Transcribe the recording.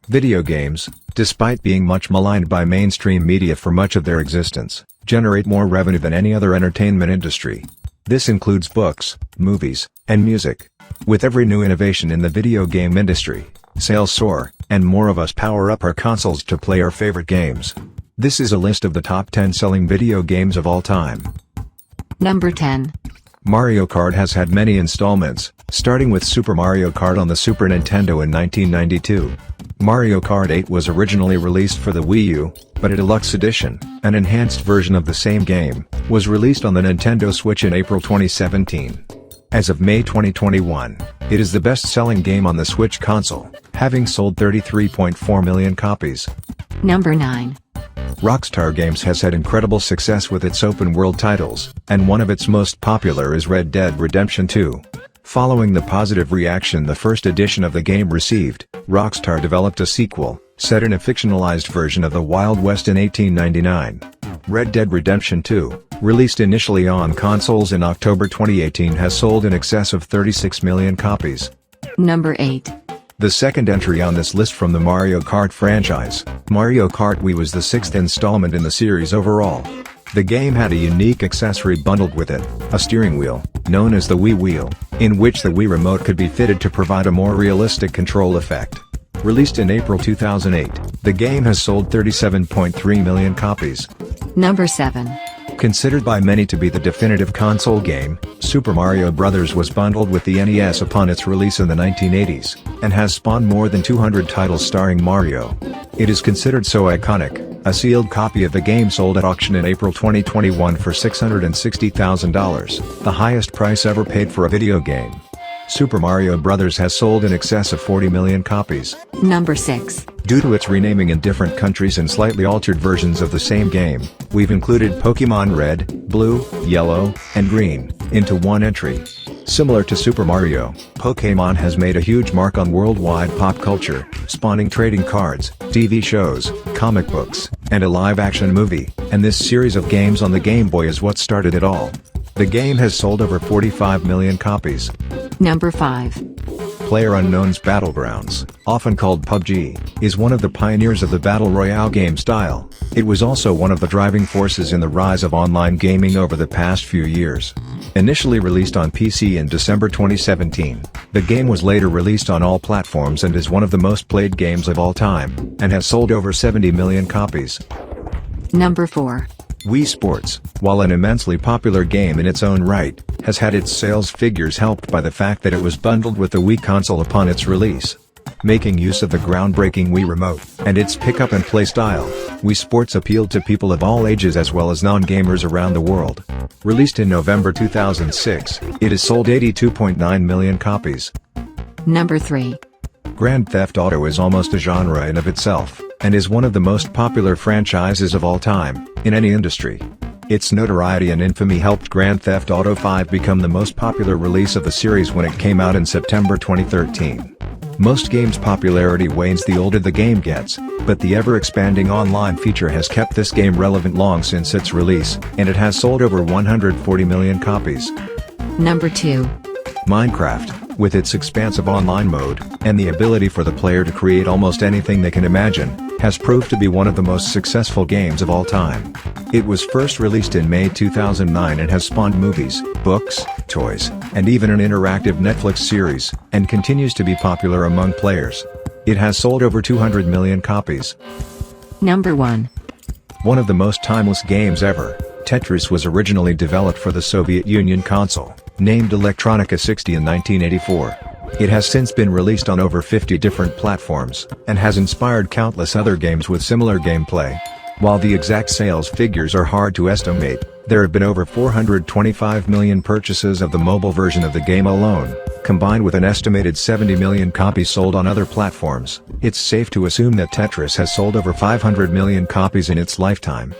Video games, despite being much maligned by mainstream media for much of their existence, generate more revenue than any other entertainment industry. This includes books, movies, and music. With every new innovation in the video game industry, sales soar, and more of us power up our consoles to play our favorite games. This is a list of the top 10 selling video games of all time. Number 10. Mario Kart has had many installments, starting with Super Mario Kart on the Super Nintendo in 1992. Mario Kart 8 was originally released for the Wii U, but a deluxe edition, an enhanced version of the same game, was released on the Nintendo Switch in April 2017. As of May 2021, it is the best-selling game on the Switch console, having sold 33.4 million copies. Number 9. Rockstar Games has had incredible success with its open-world titles, and one of its most popular is Red Dead Redemption 2. Following the positive reaction the first edition of the game received, Rockstar developed a sequel, set in a fictionalized version of the Wild West in 1899. Red Dead Redemption 2, released initially on consoles in October 2018, has sold in excess of 36 million copies. Number 8. The second entry on this list from the Mario Kart franchise, Mario Kart Wii, was the sixth installment in the series overall. The game had a unique accessory bundled with it, a steering wheel, known as the Wii Wheel, in which the Wii Remote could be fitted to provide a more realistic control effect. Released in April 2008, the game has sold 37.3 million copies. Number 7. Considered by many to be the definitive console game, Super Mario Bros. Was bundled with the NES upon its release in the 1980s, and has spawned more than 200 titles starring Mario. It is considered so iconic, a sealed copy of the game sold at auction in April 2021 for $660,000, the highest price ever paid for a video game. Super Mario Bros. Has sold in excess of 40 million copies. Number 6. Due to its renaming in different countries and slightly altered versions of the same game, we've included Pokémon Red, Blue, Yellow, and Green into one entry. Similar to Super Mario, Pokémon has made a huge mark on worldwide pop culture, spawning trading cards, TV shows, comic books, and a live-action movie, and this series of games on the Game Boy is what started it all. The game has sold over 45 million copies. Number 5. PlayerUnknown's Battlegrounds, often called PUBG, is one of the pioneers of the Battle Royale game style. It was also one of the driving forces in the rise of online gaming over the past few years. Initially released on PC in December 2017, the game was later released on all platforms and is one of the most played games of all time, and has sold over 70 million copies. Number 4. Wii Sports, while an immensely popular game in its own right, has had its sales figures helped by the fact that it was bundled with the Wii console upon its release. Making use of the groundbreaking Wii Remote, and its pick-up-and-play style, Wii Sports appealed to people of all ages as well as non-gamers around the world. Released in November 2006, it has sold 82.9 million copies. Number 3. Grand Theft Auto is almost a genre in of itself, and is one of the most popular franchises of all time, in any industry. Its notoriety and infamy helped Grand Theft Auto V become the most popular release of the series when it came out in September 2013. Most games' popularity wanes the older the game gets, but the ever-expanding online feature has kept this game relevant long since its release, and it has sold over 140 million copies. Number 2. Minecraft, with its expansive online mode, and the ability for the player to create almost anything they can imagine, has proved to be one of the most successful games of all time. It was first released in May 2009 and has spawned movies, books, toys, and even an interactive Netflix series, and continues to be popular among players. It has sold over 200 million copies. Number 1. One of the most timeless games ever, Tetris was originally developed for the Soviet Union console, named Electronica 60 in 1984. It has since been released on over 50 different platforms, and has inspired countless other games with similar gameplay. While the exact sales figures are hard to estimate, there have been over 425 million purchases of the mobile version of the game alone. Combined with an estimated 70 million copies sold on other platforms, it's safe to assume that Tetris has sold over 500 million copies in its lifetime.